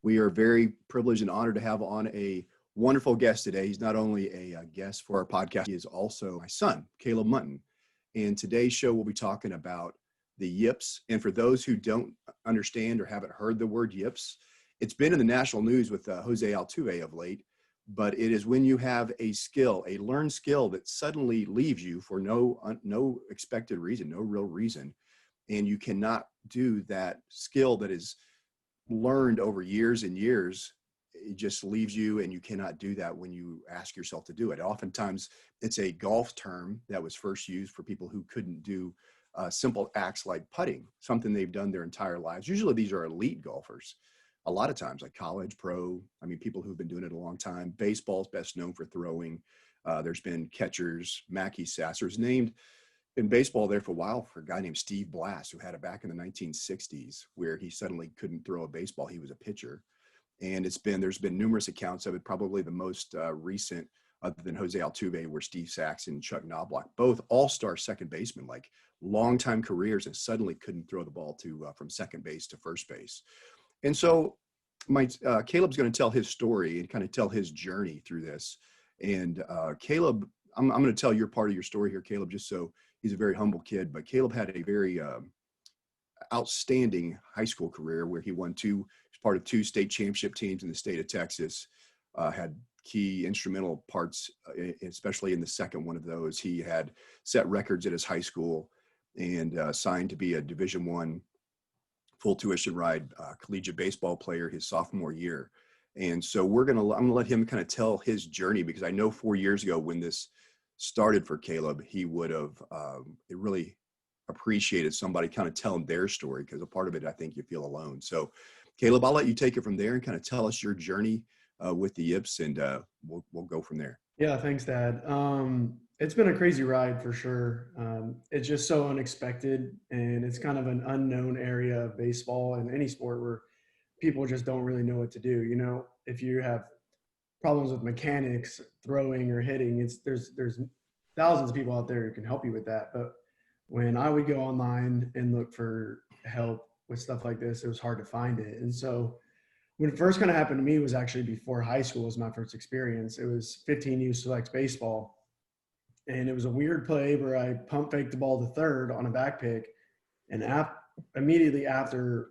We are very privileged and honored to have on a wonderful guest today. He's not only a guest for our podcast, he is also my son, Caleb Munton. And today's show, we'll be talking about the Yips. And for those who don't understand or haven't heard the word Yips, it's been in the national news with Jose Altuve of late, but it is when you have a skill, a learned skill that suddenly leaves you for no expected reason, no real reason. And you cannot do that skill that is learned over years and years. It just leaves you, and you cannot do that when you ask yourself to do it. Oftentimes it's a golf term that was first used for people who couldn't do simple acts like putting, something they've done their entire lives. Usually these are elite golfers. A lot of times, like college, pro, people who've been doing it a long time. Baseball's best known for throwing. There's been catchers, Mackey Sasser's named in baseball there for a while for a guy named Steve Blass, who had it back in the 1960s, where he suddenly couldn't throw a baseball. He was a pitcher. And there's been numerous accounts of it, probably the most recent, other than Jose Altuve, where Steve Saxon and Chuck Knobloch, both all-star second basemen, like long-time careers, and suddenly couldn't throw the ball from second base to first base. And so Caleb's going to tell his story and kind of tell his journey through this. And Caleb, I'm going to tell your part of your story here, Caleb, just so he's a very humble kid. But Caleb had a very outstanding high school career where he won part of two state championship teams in the state of Texas, had key instrumental parts, especially in the second one of those. He had set records at his high school and signed to be a Division I full tuition ride collegiate baseball player his sophomore year. And so I'm going to let him kind of tell his journey, because I know 4 years ago when this started for Caleb, he would have really appreciated somebody kind of telling their story, because a part of it, I think you feel alone. So Caleb, I'll let you take it from there and kind of tell us your journey with the Yips, and we'll go from there. Yeah, thanks, Dad. It's been a crazy ride for sure. It's just so unexpected, and it's kind of an unknown area of baseball and any sport where people just don't really know what to do. You know, if you have problems with mechanics, throwing or hitting, there's thousands of people out there who can help you with that. But when I would go online and look for help with stuff like this, it was hard to find it. And so when it first kind of happened to me was actually before high school was my first experience. It was 15U select baseball. And it was a weird play where I pump faked the ball to third on a back pick. And immediately after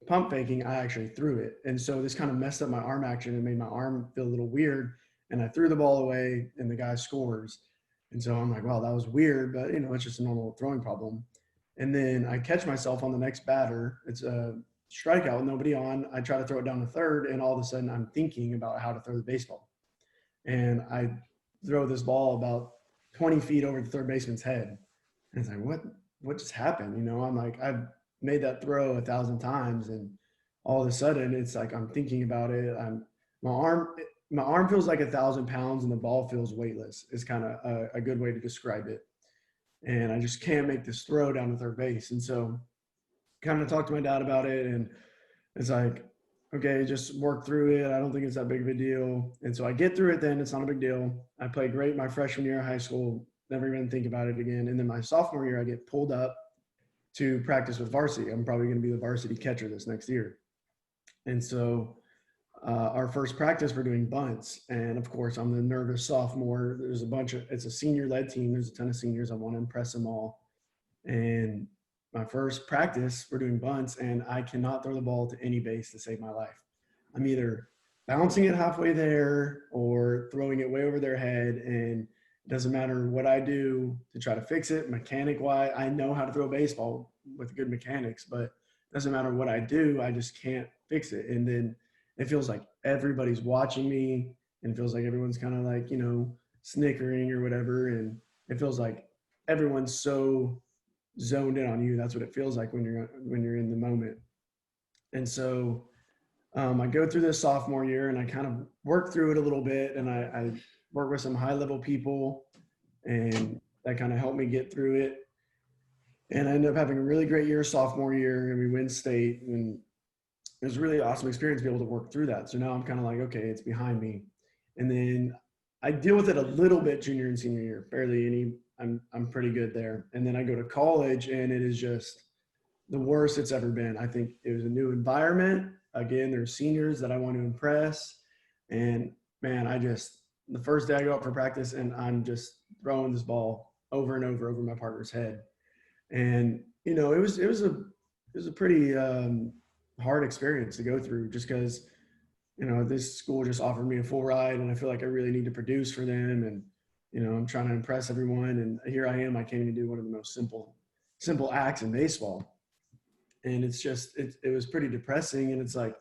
pump faking, I actually threw it. And so this kind of messed up my arm action and made my arm feel a little weird. And I threw the ball away and the guy scores. And so I'm like, wow, that was weird, but it's just a normal throwing problem. And then I catch myself on the next batter. It's a strikeout with nobody on. I try to throw it down to third, and all of a sudden I'm thinking about how to throw the baseball. And I throw this ball about 20 feet over the third baseman's head. And it's like, what just happened? I'm like, I've made that throw 1,000 times, and all of a sudden it's like I'm thinking about it. My arm feels like 1,000 pounds, and the ball feels weightless. Is kind of a good way to describe it. And I just can't make this throw down to third base. And so kind of talked to my dad about it, and it's like, okay, just work through it. I don't think it's that big of a deal. And so I get through it then. It's not a big deal. I played great my freshman year of high school, never even think about it again. And then my sophomore year, I get pulled up to practice with varsity. I'm probably going to be the varsity catcher this next year. And so our first practice, we're doing bunts. And of course, I'm the nervous sophomore. It's a senior-led team. There's a ton of seniors. I want to impress them all. And my first practice, we're doing bunts, and I cannot throw the ball to any base to save my life. I'm either bouncing it halfway there or throwing it way over their head. And it doesn't matter what I do to try to fix it. Mechanic-wise, I know how to throw a baseball with good mechanics, but it doesn't matter what I do. I just can't fix it. And then it feels like everybody's watching me, and it feels like everyone's kind of like, snickering or whatever. And it feels like everyone's so zoned in on you. That's what it feels like when you're in the moment. And so I go through this sophomore year, and I kind of work through it a little bit, and I work with some high level people, and that kind of helped me get through it. And I ended up having a really great year sophomore year, and we win state, and it was a really awesome experience to be able to work through that. So now I'm kind of like, okay, it's behind me. And then I deal with it a little bit junior and senior year, barely any. I'm pretty good there. And then I go to college, and it is just the worst it's ever been. I think it was a new environment. again, there's seniors that I want to impress. And man, the first day I go out for practice and I'm just throwing this ball over and over my partner's head. And, it was a pretty hard experience to go through just because, this school just offered me a full ride and I feel like I really need to produce for them. And, I'm trying to impress everyone. And here I am, I can't even do one of the most simple acts in baseball. And it was pretty depressing. And it's like,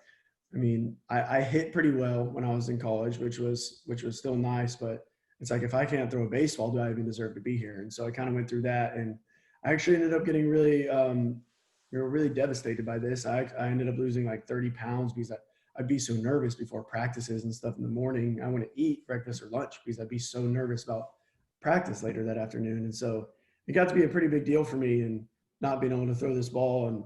I mean, I hit pretty well when I was in college, which was still nice, but it's like, if I can't throw a baseball, do I even deserve to be here? And so I kind of went through that, and I actually ended up getting really devastated by this. I ended up losing like 30 pounds because I'd be so nervous before practices and stuff in the morning. I wouldn't eat breakfast or lunch because I'd be so nervous about practice later that afternoon. And so it got to be a pretty big deal for me, and not being able to throw this ball. And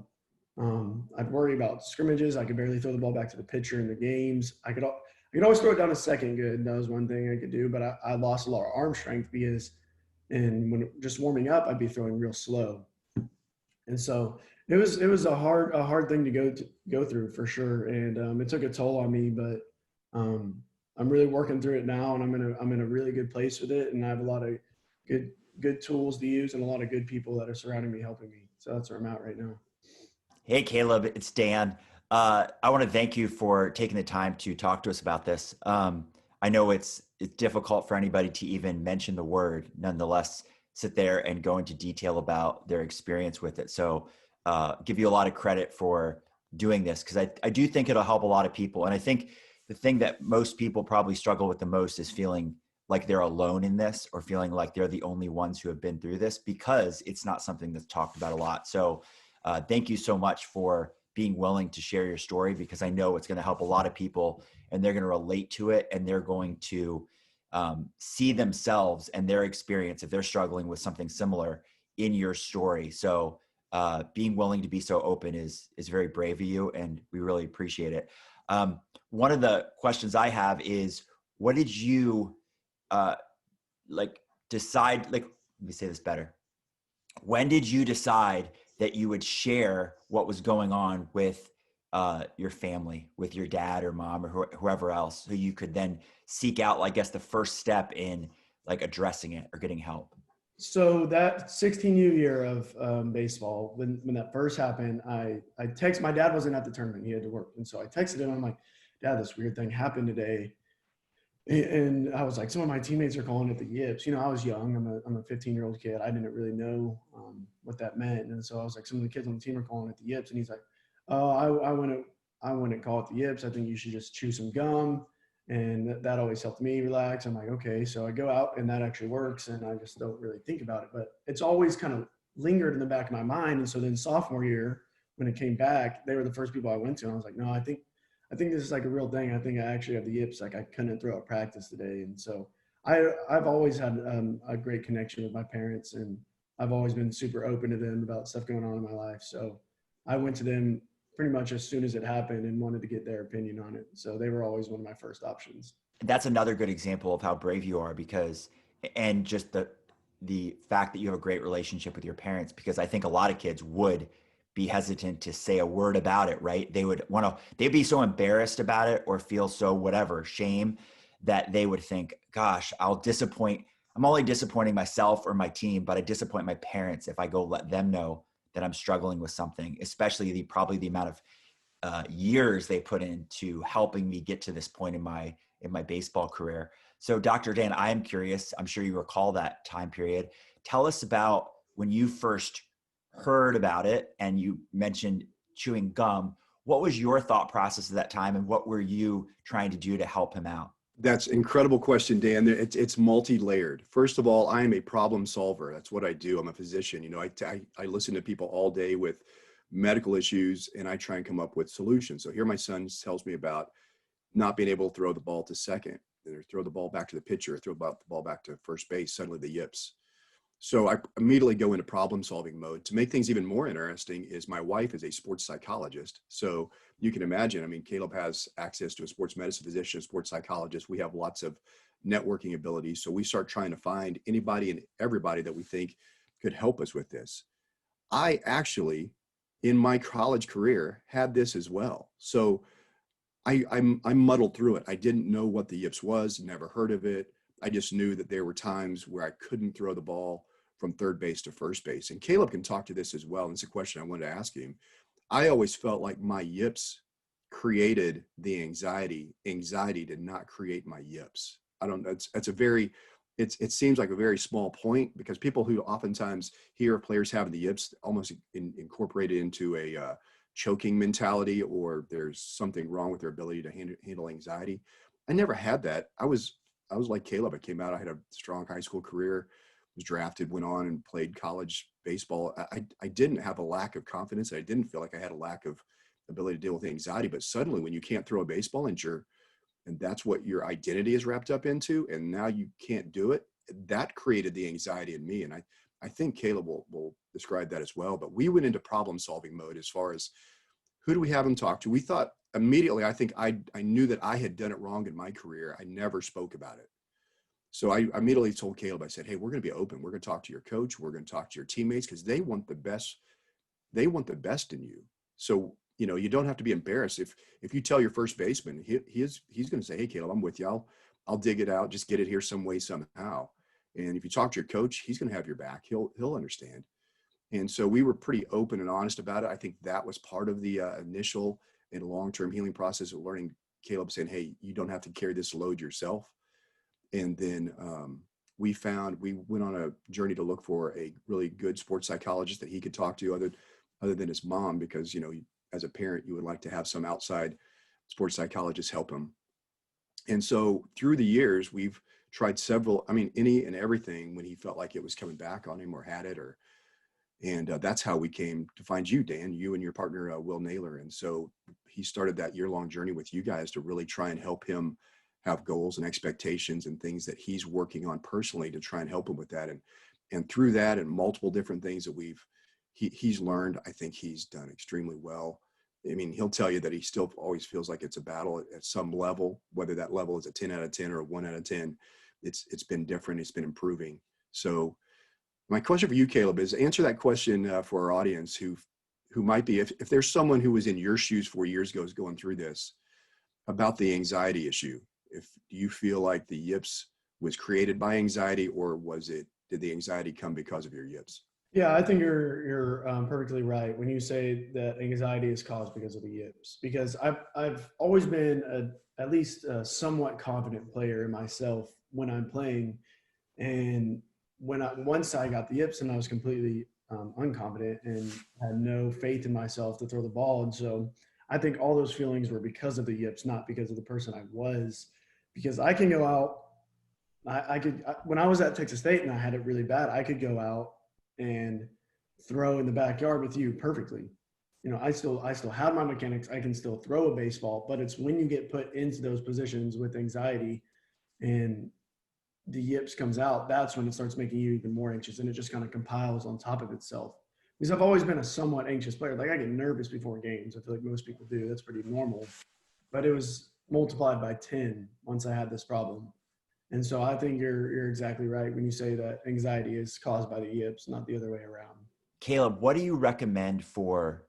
I'd worry about scrimmages. I could barely throw the ball back to the pitcher in the games. I could always throw it down to second good. That was one thing I could do, but I lost a lot of arm strength and when just warming up, I'd be throwing real slow. And so it was a hard thing to go through for sure. And it took a toll on me, but I'm really working through it now, and I'm in a really good place with it. And I have a lot of good tools to use and a lot of good people that are surrounding me, helping me. So that's where I'm at right now. Hey, Caleb, it's Dan. I want to thank you for taking the time to talk to us about this. I know it's difficult for anybody to even mention the word, nonetheless, sit there and go into detail about their experience with it. So give you a lot of credit for doing this, because I do think it'll help a lot of people. And I think the thing that most people probably struggle with the most is feeling like they're alone in this, or feeling like they're the only ones who have been through this, because it's not something that's talked about a lot. So thank you so much for being willing to share your story, because I know it's going to help a lot of people, and they're going to relate to it, and they're going to see themselves and their experience, if they're struggling with something similar, in your story. So being willing to be so open is very brave of you, and we really appreciate it. One of the questions I have is, what did you decide, let me say this better. When did you decide that you would share what was going on with your family, with your dad or mom or whoever else, so you could then seek out, I guess, the first step in addressing it or getting help? So that 16U year of baseball, when that first happened, I texted, my dad wasn't at the tournament, he had to work. And so I texted him, I'm like, Dad, this weird thing happened today. And I was like, some of my teammates are calling it the yips. I was young. I'm a 15-year-old kid. I didn't really know what that meant. And so I was like, some of the kids on the team are calling it the yips. And he's like, oh, I wouldn't call it the yips. I think you should just chew some gum. And that always helped me relax. I'm like, okay. So I go out, and that actually works. And I just don't really think about it. But it's always kind of lingered in the back of my mind. And so then sophomore year, when it came back, they were the first people I went to. And I was like, no, I think this is like a real thing. I think I actually have the yips. Like, I couldn't throw at practice today. And so I've always had a great connection with my parents, and I've always been super open to them about stuff going on in my life. So I went to them pretty much as soon as it happened and wanted to get their opinion on it. So they were always one of my first options. That's another good example of how brave you are, because, and just the fact that you have a great relationship with your parents, because I think a lot of kids would be hesitant to say a word about it, right? They'd be so embarrassed about it, or feel so whatever shame, that they would think, gosh, I'm only disappointing myself or my team, but I disappoint my parents if I go let them know that I'm struggling with something, especially probably the amount of years they put into helping me get to this point in my baseball career. So Dr. Dan, I am curious, I'm sure you recall that time period. Tell us about when you first heard about it, and you mentioned chewing gum. What was your thought process at that time, and what were you trying to do to help him out? That's an incredible question, Dan. It's multi-layered. First of all, I am a problem solver. That's what I do. I'm a physician. I listen to people all day with medical issues, and I try and come up with solutions. So here my son tells me about not being able to throw the ball to second, or throw the ball back to the pitcher, or throw the ball back to first base, suddenly the yips. So I immediately go into problem solving mode. To make things even more interesting is my wife is a sports psychologist. So you can imagine, Caleb has access to a sports medicine physician, a sports psychologist. We have lots of networking abilities. So we start trying to find anybody and everybody that we think could help us with this. I actually, in my college career, had this as well. So I muddled through it. I didn't know what the yips was, never heard of it. I just knew that there were times where I couldn't throw the ball from third base to first base. And Caleb can talk to this as well. And it's a question I wanted to ask him. I always felt like my yips created the anxiety. Anxiety did not create my yips. I don't know. It's a very, it seems like a very small point, because people who oftentimes hear of players having the yips almost incorporated into a choking mentality, or there's something wrong with their ability to handle anxiety. I never had that. I was like Caleb. I came out, I had a strong high school career, was drafted, went on and played college baseball. I didn't have a lack of confidence. I didn't feel like I had a lack of ability to deal with anxiety. But suddenly when you can't throw a baseball and that's what your identity is wrapped up into, and now you can't do it, that created the anxiety in me. And I think Caleb will describe that as well. But we went into problem solving mode as far as who do we have him talk to? We thought immediately, I think I knew that I had done it wrong in my career. I never spoke about it. So I immediately told Caleb, I said, hey, we're going to be open. We're going to talk to your coach. We're going to talk to your teammates, because they want the best. They want the best in you. So, you don't have to be embarrassed. If you tell your first baseman, he's going to say, hey, Caleb, I'm with you. I'll dig it out. Just get it here some way, somehow. And if you talk to your coach, he's going to have your back. He'll understand. And so we were pretty open and honest about it. I think that was part of the initial and long-term healing process of learning. Caleb saying, hey, you don't have to carry this load yourself. And then we went on a journey to look for a really good sports psychologist that he could talk to other than his mom, because, as a parent, you would like to have some outside sports psychologist help him. And so through the years, we've tried any and everything when he felt like it was coming back on him or had it, and that's how we came to find you, Dan, you and your partner, Will Naylor. And so he started that year-long journey with you guys to really try and help him have goals and expectations and things that he's working on personally to try and help him with that. And through that and multiple different things that he's learned, I think he's done extremely well. I mean, he'll tell you that he still always feels like it's a battle at some level, whether that level is a 10 out of 10 or a 1 out of 10. It's been different. It's been improving. So my question for you, Caleb, is answer that question for our audience who might be, if there's someone who was in your shoes 4 years ago is going through this, about the anxiety issue. Do you feel like the yips was created by anxiety, or did the anxiety come because of your yips? Yeah, I think you're perfectly right when you say that anxiety is caused because of the yips. Because I've always been at least a somewhat confident player in myself when I'm playing, and once I got the yips, and I was completely unconfident and had no faith in myself to throw the ball. And so I think all those feelings were because of the yips, not because of the person I was. Because I can go out, when I was at Texas State and I had it really bad, I could go out and throw in the backyard with you perfectly. I still have my mechanics. I can still throw a baseball, but it's when you get put into those positions with anxiety and the yips comes out, that's when it starts making you even more anxious, and it just kind of compiles on top of itself. Because I've always been a somewhat anxious player. Like, I get nervous before games. I feel like most people do. That's pretty normal. But it was multiplied by 10 once I had this problem. And so I think you're exactly right when you say that anxiety is caused by the yips, not the other way around. Caleb, what do you recommend for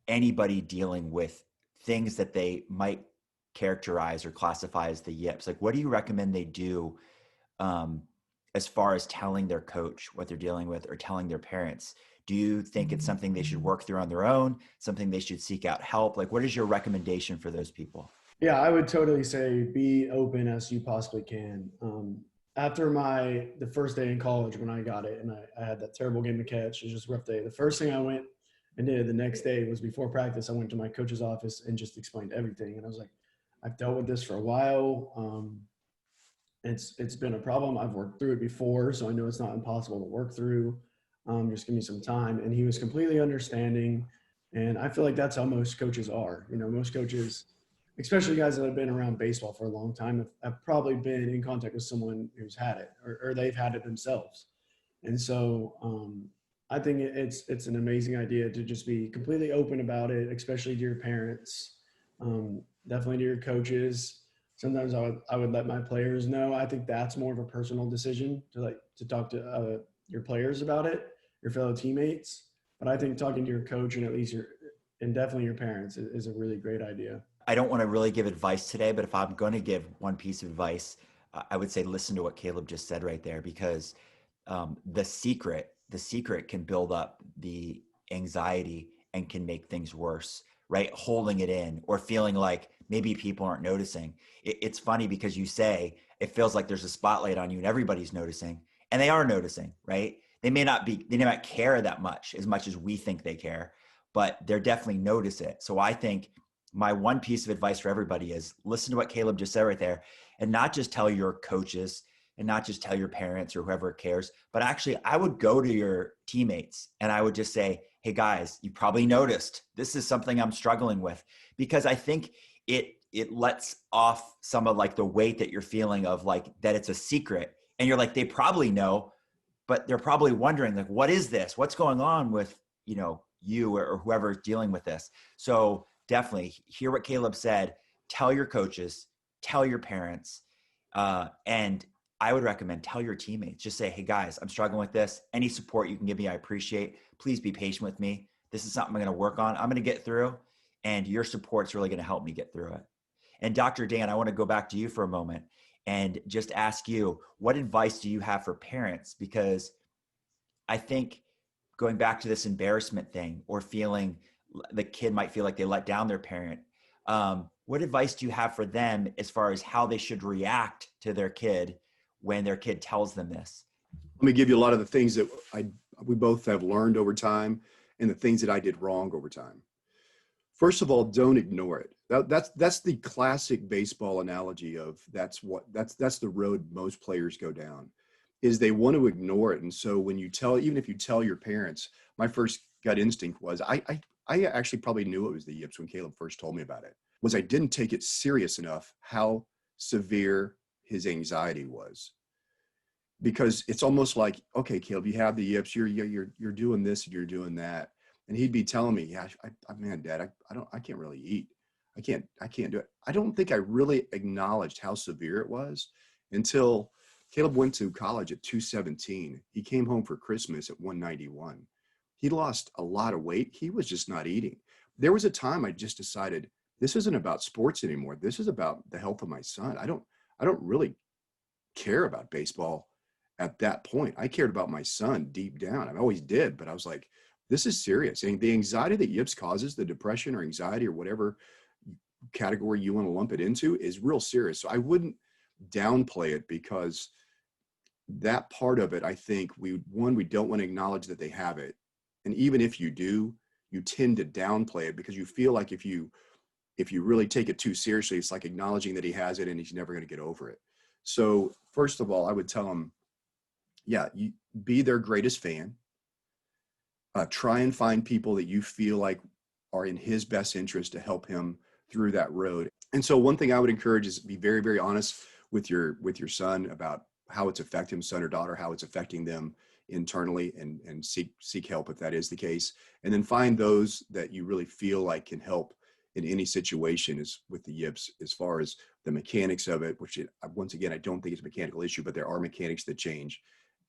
anybody dealing with things that they might characterize or classify as the yips? Like, what do you recommend they do as far as telling their coach what they're dealing with, or telling their parents? Do you think it's something they should work through on their own, something they should seek out help? Like, what is your recommendation for those people? Yeah, I would totally say be open as you possibly can. After the first day in college when I got it and I had that terrible game to catch, it was just a rough day. The first thing I went and did the next day was, before practice, I went to my coach's office and just explained everything. And I was like, I've dealt with this for a while. It's been a problem. I've worked through it before, so I know it's not impossible to work through. Just give me some time. And he was completely understanding. And I feel like that's how most coaches are. Most coaches, especially guys that have been around baseball for a long time, have probably been in contact with someone who's had it, or they've had it themselves. And so I think it's an amazing idea to just be completely open about it, especially to your parents, definitely to your coaches. Sometimes I would let my players know. I think that's more of a personal decision to talk to your players about it, your fellow teammates. But I think talking to your coach and definitely your parents is a really great idea. I don't want to really give advice today, but if I'm going to give one piece of advice, I would say listen to what Caleb just said right there, because the secret can build up the anxiety and can make things worse, right? Holding it in or feeling like maybe people aren't noticing. It's funny because you say it feels like there's a spotlight on you and everybody's noticing, and they are noticing, right? They may not care that much as we think they care, but they're definitely notice it. So I think my one piece of advice for everybody is listen to what Caleb just said right there, and not just tell your coaches and not just tell your parents or whoever cares, but actually I would go to your teammates and I would just say, hey guys, you probably noticed this is something I'm struggling with, because I think it lets off some of like the weight that you're feeling of like that it's a secret, and you're like, they probably know, but they're probably wondering like, what is this? What's going on with, you or whoever is dealing with this? So definitely hear what Caleb said, tell your coaches, tell your parents, and I would recommend tell your teammates, just say, hey guys, I'm struggling with this. Any support you can give me, I appreciate. Please be patient with me. This is something I'm going to work on. I'm going to get through, and your support's really going to help me get through it. And Dr. Dan, I want to go back to you for a moment and just ask you, what advice do you have for parents? Because I think going back to this embarrassment thing or feeling the kid might feel like they let down their parent. What advice do you have for them as far as how they should react to their kid when their kid tells them this? Let me give you a lot of the things that we both have learned over time and the things that I did wrong over time. First of all, don't ignore it. That's the classic baseball analogy of that's the road most players go down, is they want to ignore it. And so when even if you tell your parents, my first gut instinct was I actually probably knew it was the yips when Caleb first told me about it, was I didn't take it serious enough how severe his anxiety was. Because it's almost like, okay, Caleb, you have the yips, you're doing this and you're doing that. And he'd be telling me, yeah, man, Dad, I can't really eat. I can't do it. I don't think I really acknowledged how severe it was until Caleb went to college at 217. He came home for Christmas at 191. He lost a lot of weight. He was just not eating. There was a time I just decided this isn't about sports anymore. This is about the health of my son. I don't really care about baseball at that point. I cared about my son deep down. I always did, but I was like, this is serious. And the anxiety that yips causes, the depression or anxiety or whatever category you want to lump it into, is real serious. So I wouldn't downplay it, because that part of it, I think we don't want to acknowledge that they have it. And even if you do, you tend to downplay it because you feel like if you really take it too seriously, it's like acknowledging that he has it and he's never going to get over it. So first of all, I would tell him, yeah, you be their greatest fan. Try and find people that you feel like are in his best interest to help him through that road. And so one thing I would encourage is be very, very honest with your son about how it's affecting him, son or daughter, how it's affecting them internally, and seek help if that is the case. And then find those that you really feel like can help in any situation is with the yips, as far as the mechanics of it, which once again, I don't think it's a mechanical issue, but there are mechanics that change.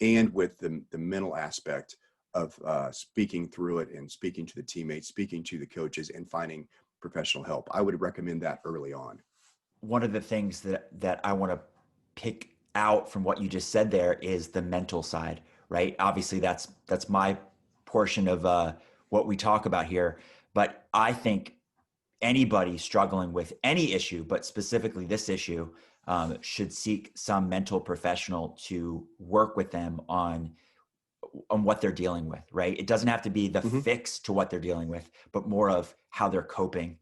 And with the mental aspect of speaking through it and speaking to the teammates, speaking to the coaches, and finding professional help. I would recommend that early on. One of the things that I want to pick out from what you just said there is the mental side, right? Obviously that's my portion of what we talk about here, but I think anybody struggling with any issue, but specifically this issue, should seek some mental professional to work with them on what they're dealing with, right? It doesn't have to be the fix to what they're dealing with, but more of how they're coping,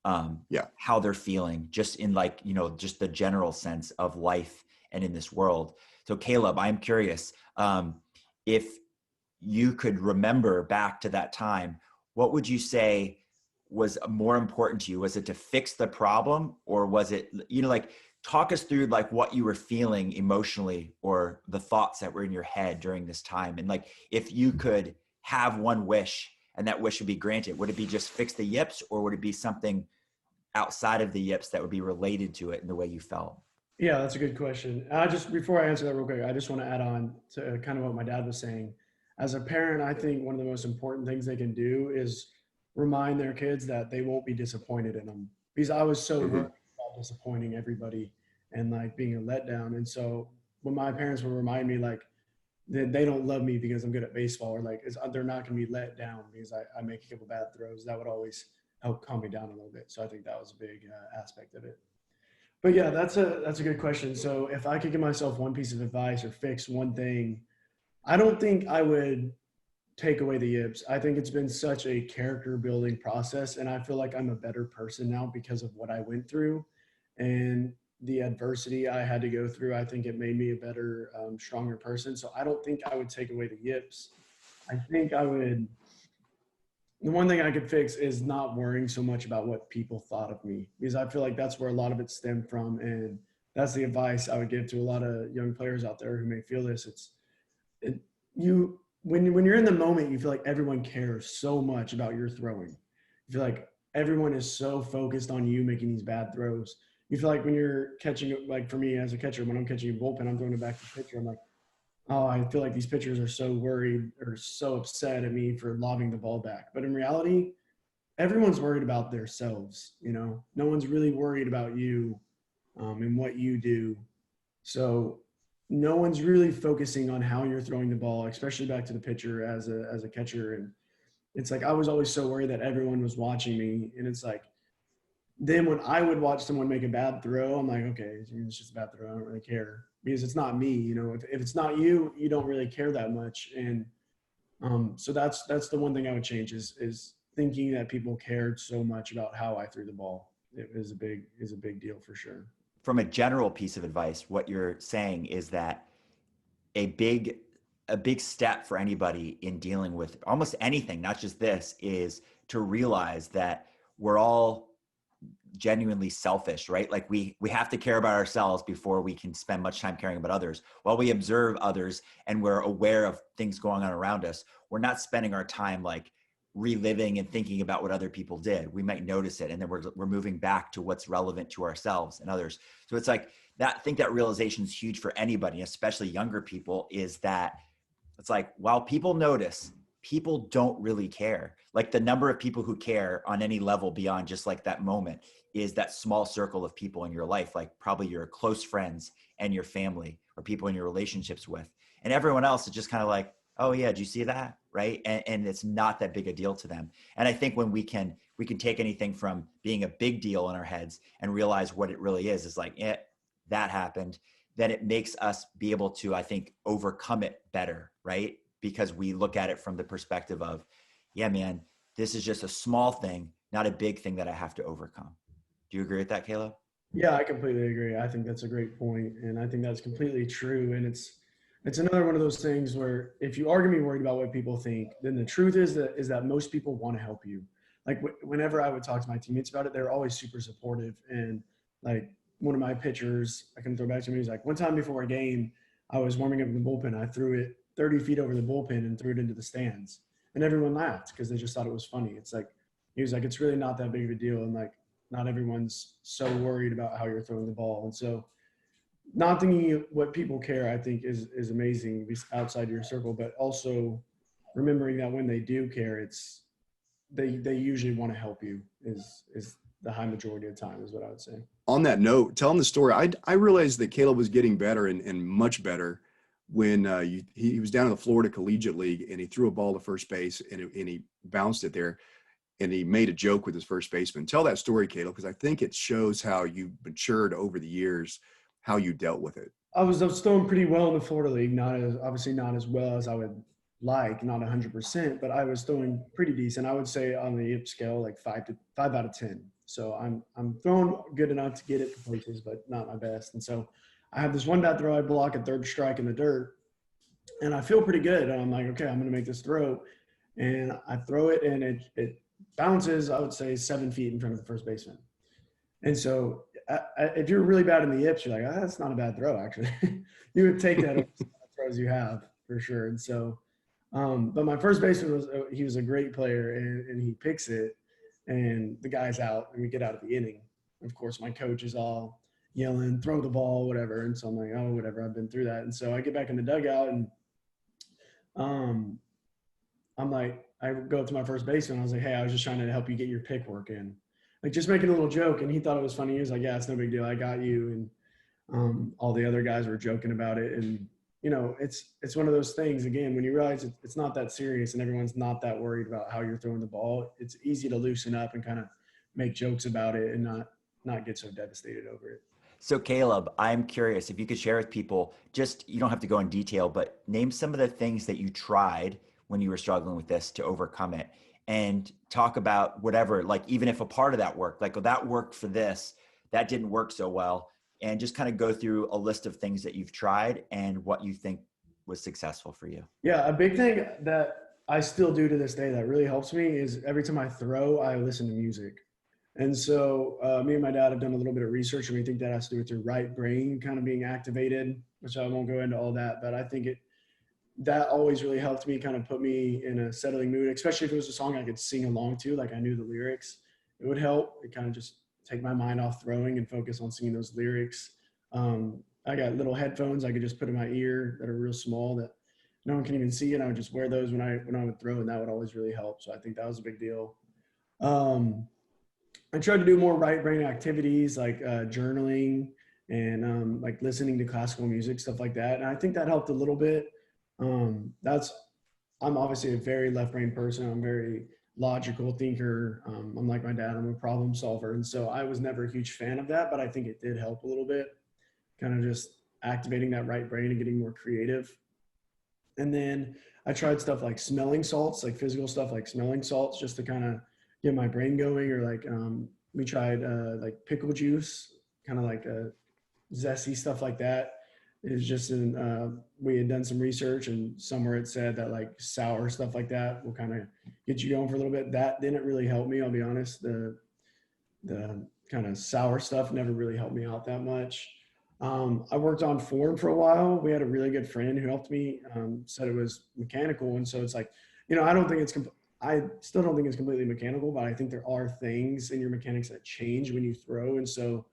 how they're feeling, just in like, just the general sense of life and in this world. So Caleb, I'm curious, if you could remember back to that time, what would you say was more important to you? Was it to fix the problem, or was it, like, talk us through like what you were feeling emotionally or the thoughts that were in your head during this time? And like, if you could have one wish and that wish would be granted, would it be just fix the yips, or would it be something outside of the yips that would be related to it in the way you felt? Yeah, that's a good question. Before I answer that real quick, I just want to add on to kind of what my dad was saying. As a parent, I think one of the most important things they can do is remind their kids that they won't be disappointed in them, because I was so Mhm. worried about disappointing everybody and like being a letdown. And so when my parents would remind me like that they don't love me because I'm good at baseball, or like they're not going to be let down because I make a couple bad throws, that would always help calm me down a little bit. So I think that was a big aspect of it. But yeah, that's a good question. So if I could give myself one piece of advice or fix one thing, I don't think I would take away the yips. I think it's been such a character building process, and I feel like I'm a better person now because of what I went through and the adversity I had to go through. I think it made me a better, stronger person. So I don't think I would take away the yips. I think I would. The one thing I could fix is not worrying so much about what people thought of me, because I feel like that's where a lot of it stemmed from, and that's the advice I would give to a lot of young players out there who may feel this. It, you when you're in the moment, you feel like everyone cares so much about your throwing. You feel like everyone is so focused on you making these bad throws. You feel like when you're catching, like for me as a catcher, when I'm catching a bullpen, I'm throwing it back to the pitcher. I'm like, oh, I feel like these pitchers are so worried or so upset at me for lobbing the ball back. But in reality, everyone's worried about themselves. No one's really worried about you, and what you do. So no one's really focusing on how you're throwing the ball, especially back to the pitcher as a catcher. And it's like I was always so worried that everyone was watching me. And it's like then when I would watch someone make a bad throw, I'm like, okay, it's just a bad throw. I don't really care because it's not me. If it's not you, you don't really care that much. And so that's the one thing I would change is thinking that people cared so much about how I threw the ball. It is a big deal for sure. From a general piece of advice, what you're saying is that a big a big step for anybody in dealing with almost anything, not just this, is to realize that we're all genuinely selfish, right? Like we have to care about ourselves before we can spend much time caring about others. While we observe others and we're aware of things going on around us, we're not spending our time like reliving and thinking about what other people did. We might notice it, and then we're moving back to what's relevant to ourselves and others. So it's like that. I think that realization is huge for anybody, especially younger people, is that it's like, while people notice, people don't really care. Like the number of people who care on any level beyond just like that moment is that small circle of people in your life, like probably your close friends and your family or people in your relationships with. And everyone else is just kind of like, oh yeah, did you see that? Right. And it's not that big a deal to them. And I think when we can take anything from being a big deal in our heads and realize what it really is like, that happened, then it makes us be able to, I think, overcome it better, right? Because we look at it from the perspective of, yeah, man, this is just a small thing, not a big thing that I have to overcome. Do you agree with that, Caleb? Yeah, I completely agree. I think that's a great point, and I think that's completely true. And it's another one of those things where if you are gonna be worried about what people think, then the truth is that most people want to help you. Like whenever I would talk to my teammates about it, they're always super supportive. And like one of my pitchers, I can throw back to me. He's like, one time before a game, I was warming up in the bullpen. I threw it 30 feet over the bullpen and threw it into the stands, and everyone laughed because they just thought it was funny. It's like he was like, it's really not that big of a deal, and like not everyone's so worried about how you're throwing the ball. And so not thinking what people care, I think is amazing outside your circle, but also remembering that when they do care, it's they usually want to help you is the high majority of the time is what I would say. On that note, telling the story, I realized that Caleb was getting better and much better when he was down in the Florida Collegiate League and he threw a ball to first base and he bounced it there and he made a joke with his first baseman. Tell that story, Caleb, because I think it shows how you matured over the years, how you dealt with it. I was throwing pretty well in the Florida League, obviously not as well as I would like, not 100%, but I was throwing pretty decent. I would say on the Yips scale, like 5 out of 10. So I'm throwing good enough to get it to places, but not my best. And so I have this one bad throw I block a third strike in the dirt, and I feel pretty good. And I'm like, okay, I'm going to make this throw, and I throw it, and it bounces, I would say 7 feet in front of the first baseman. And so if you're really bad in the yips, you're like, oh, that's not a bad throw, actually. You would take that over some of the throws you have for sure. And so, but my first baseman he was a great player, and he picks it, and the guy's out, and we get out of the inning. Of course, my coach is all yelling, throw the ball, whatever. And so I'm like, oh, whatever, I've been through that. And so I get back in the dugout, and I'm like, I go up to my first baseman. I was like, hey, I was just trying to help you get your pick work in. like just making a little joke, and he thought it was funny. He was like, yeah, it's no big deal. I got you. And all the other guys were joking about it. And, it's one of those things, again, when you realize it's not that serious and everyone's not that worried about how you're throwing the ball, it's easy to loosen up and kind of make jokes about it and not get so devastated over it. So Caleb, I'm curious if you could share with people, just, you don't have to go in detail, but name some of the things that you tried when you were struggling with this to overcome it, and talk about whatever, like even if a part of that worked, like, oh, that worked for this, that didn't work so well, and just kind of go through a list of things that you've tried and what you think was successful for you. Yeah, a big thing that I still do to this day that really helps me is every time I throw, I listen to music. And so me and my dad have done a little bit of research, and we think that has to do with your right brain kind of being activated, which I won't go into all that, but I think that always really helped me kind of put me in a settling mood, especially if it was a song I could sing along to, like I knew the lyrics. It would help. It kind of just take my mind off throwing and focus on singing those lyrics. I got little headphones I could just put in my ear that are real small that no one can even see, and I would just wear those when I would throw, and that would always really help. So I think that was a big deal. I tried to do more right brain activities like journaling and like listening to classical music, stuff like that. And I think that helped a little bit. I'm obviously a very left brain person. I'm very logical thinker. I'm like my dad, I'm a problem solver. And so I was never a huge fan of that, but I think it did help a little bit, kind of just activating that right brain and getting more creative. And then I tried stuff like smelling salts, like physical stuff like smelling salts, just to kind of get my brain going. Or like we tried like pickle juice, kind of like zesty stuff like that. It's just we had done some research, and somewhere it said that like sour stuff like that will kind of get you going for a little bit. That didn't really help me, I'll be honest. The kind of sour stuff never really helped me out that much. I worked on form for a while. We had a really good friend who helped me, said it was mechanical. And so it's like, I still don't think it's completely mechanical, but I think there are things in your mechanics that change when you throw. And so,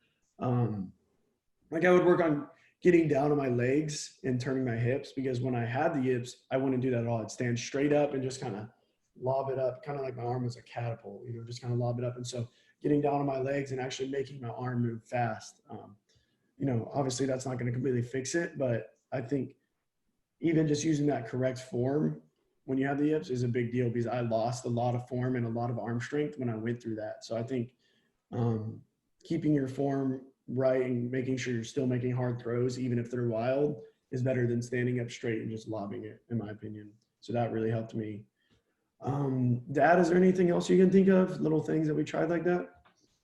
like I would work on getting down on my legs and turning my hips, because when I had the yips, I wouldn't do that at all. I'd stand straight up and just kind of lob it up, kind of like my arm was a catapult, just kind of lob it up. And so getting down on my legs and actually making my arm move fast. Obviously that's not going to completely fix it, but I think even just using that correct form when you have the yips is a big deal, because I lost a lot of form and a lot of arm strength when I went through that. So I think keeping your form right and making sure you're still making hard throws, even if they're wild, is better than standing up straight and just lobbing it, in my opinion. So that really helped me. Dad, is there anything else you can think of, little things that we tried like that?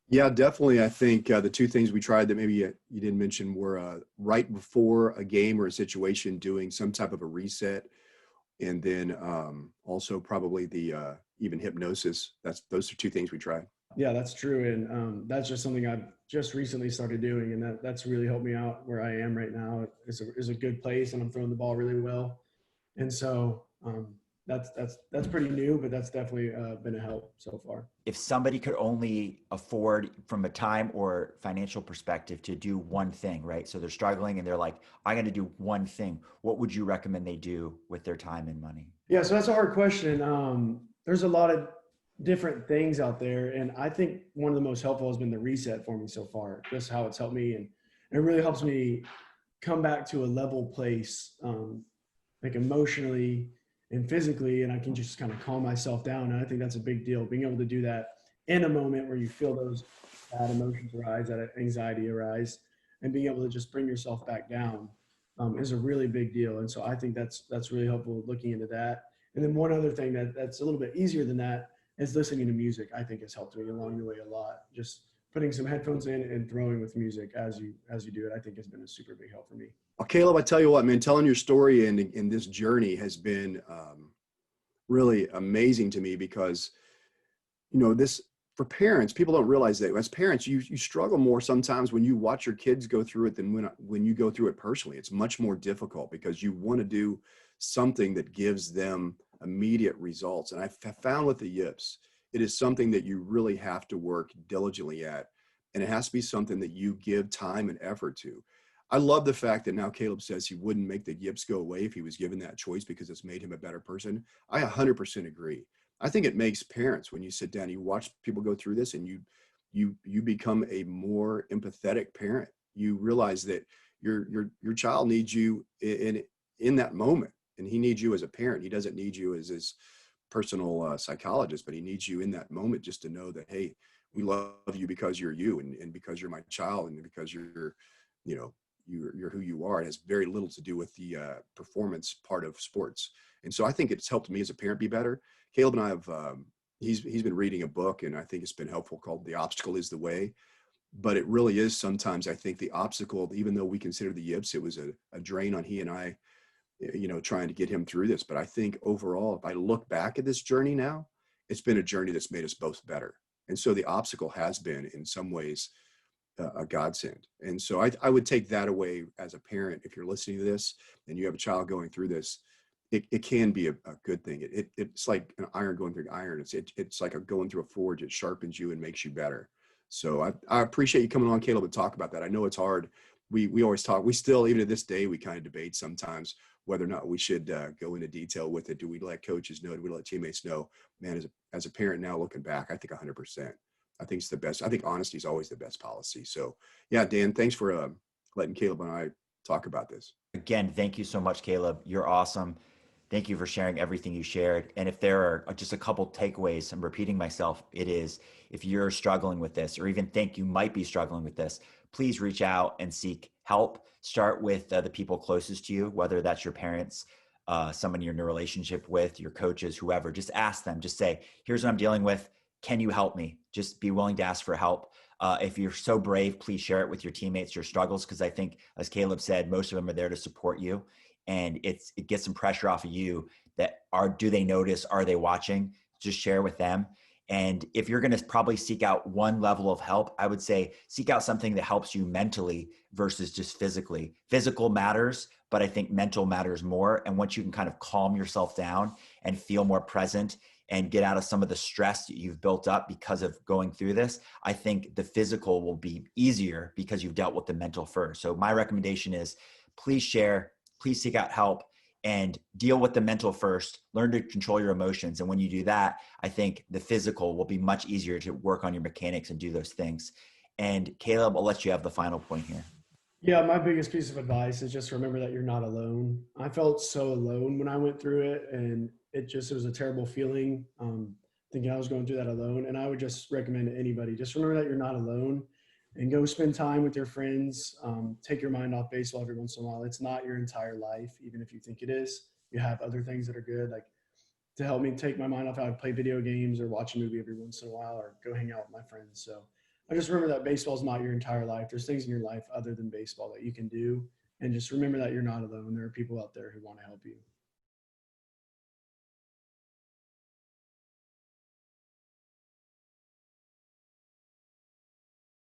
Yeah, definitely. I think the two things we tried that maybe you didn't mention were right before a game or a situation, doing some type of a reset. And then also probably the even hypnosis. Those are two things we tried. Yeah, that's true. And that's just something I've just recently started doing. And that's really helped me out where I am right now. Is a good place, and I'm throwing the ball really well. And so that's pretty new, but that's definitely been a help so far. If somebody could only afford, from a time or financial perspective, to do one thing, right? So they're struggling and they're like, I'm going to do one thing. What would you recommend they do with their time and money? Yeah, so that's a hard question. There's a lot of different things out there. And I think one of the most helpful has been the reset for me so far. Just how it's helped me. And it really helps me come back to a level place, like emotionally and physically, and I can just kind of calm myself down. And I think that's a big deal. Being able to do that in a moment where you feel those bad emotions arise, that anxiety arise, and being able to just bring yourself back down is a really big deal. And so I think that's really helpful, looking into that. And then one other thing that's a little bit easier than that is listening to music. I think has helped me along the way a lot. Just putting some headphones in and throwing with music as you do it, I think has been a super big help for me. Well, Caleb, I tell you what, man, telling your story and in this journey has been really amazing to me, because, this, for parents, people don't realize that as parents, you struggle more sometimes when you watch your kids go through it than when you go through it personally. It's much more difficult because you want to do something that gives them immediate results. And I found with the yips, it is something that you really have to work diligently at. And it has to be something that you give time and effort to. I love the fact that now Caleb says he wouldn't make the yips go away if he was given that choice because it's made him a better person. I 100% agree. I think it makes parents, when you sit down, you watch people go through this and you you become a more empathetic parent. You realize that your child needs you in that moment, and he needs you as a parent. He doesn't need you as his personal psychologist, but he needs you in that moment just to know that, hey, we love you because you're you, and because you're my child, and because you know, you're who you are. It has very little to do with the performance part of sports. And so I think it's helped me as a parent be better. Caleb and I have, he's been reading a book, and I think it's been helpful, called The Obstacle is the Way. But it really is sometimes, I think, the obstacle, even though we consider the yips, it was a drain on he and I, trying to get him through this. But I think overall, if I look back at this journey now, it's been a journey that's made us both better. And so the obstacle has been, in some ways, a godsend. And so I would take that away as a parent. If you're listening to this and you have a child going through this, it can be a good thing. It's like an iron going through iron. It's like going through a forge. It sharpens you and makes you better. So I appreciate you coming on, Caleb, and talk about that. I know it's hard. We always talk. We still, even to this day, we kind of debate sometimes whether or not we should go into detail with it. Do we let coaches know? Do we let teammates know? Man, as a parent now, looking back, I think 100%. I think it's the best. I think honesty is always the best policy. So yeah, Dan, thanks for letting Caleb and I talk about this. Again, thank you so much, Caleb. You're awesome. Thank you for sharing everything you shared. And if there are just a couple takeaways, I'm repeating myself, it is, if you're struggling with this, or even think you might be struggling with this, please reach out and seek help. Start with the people closest to you, whether that's your parents, someone you're in a relationship with, your coaches, whoever. Just ask them, just say, here's what I'm dealing with. Can you help me? Just be willing to ask for help. If you're so brave, please share it with your teammates, your struggles, because I think, as Caleb said, most of them are there to support you. And it gets some pressure off of you do they notice? Are they watching? Just share with them. And if you're going to probably seek out one level of help, I would say seek out something that helps you mentally versus just physically. Physical matters, but I think mental matters more. And once you can kind of calm yourself down and feel more present and get out of some of the stress that you've built up because of going through this, I think the physical will be easier because you've dealt with the mental first. So my recommendation is, please share, please seek out help, and deal with the mental first. Learn to control your emotions. And when you do that, I think the physical will be much easier to work on your mechanics and do those things. And Caleb, I'll let you have the final point here. Yeah, my biggest piece of advice is just remember that you're not alone. I felt so alone when I went through it, and it was a terrible feeling, thinking I was going through that alone. And I would just recommend to anybody, just remember that you're not alone, and go spend time with your friends. Take your mind off baseball every once in a while. It's not your entire life, even if you think it is. You have other things that are good. Like, to help me take my mind off, I would play video games or watch a movie every once in a while, or go hang out with my friends. So I just remember that baseball is not your entire life. There's things in your life other than baseball that you can do. And just remember that you're not alone. There are people out there who want to help you.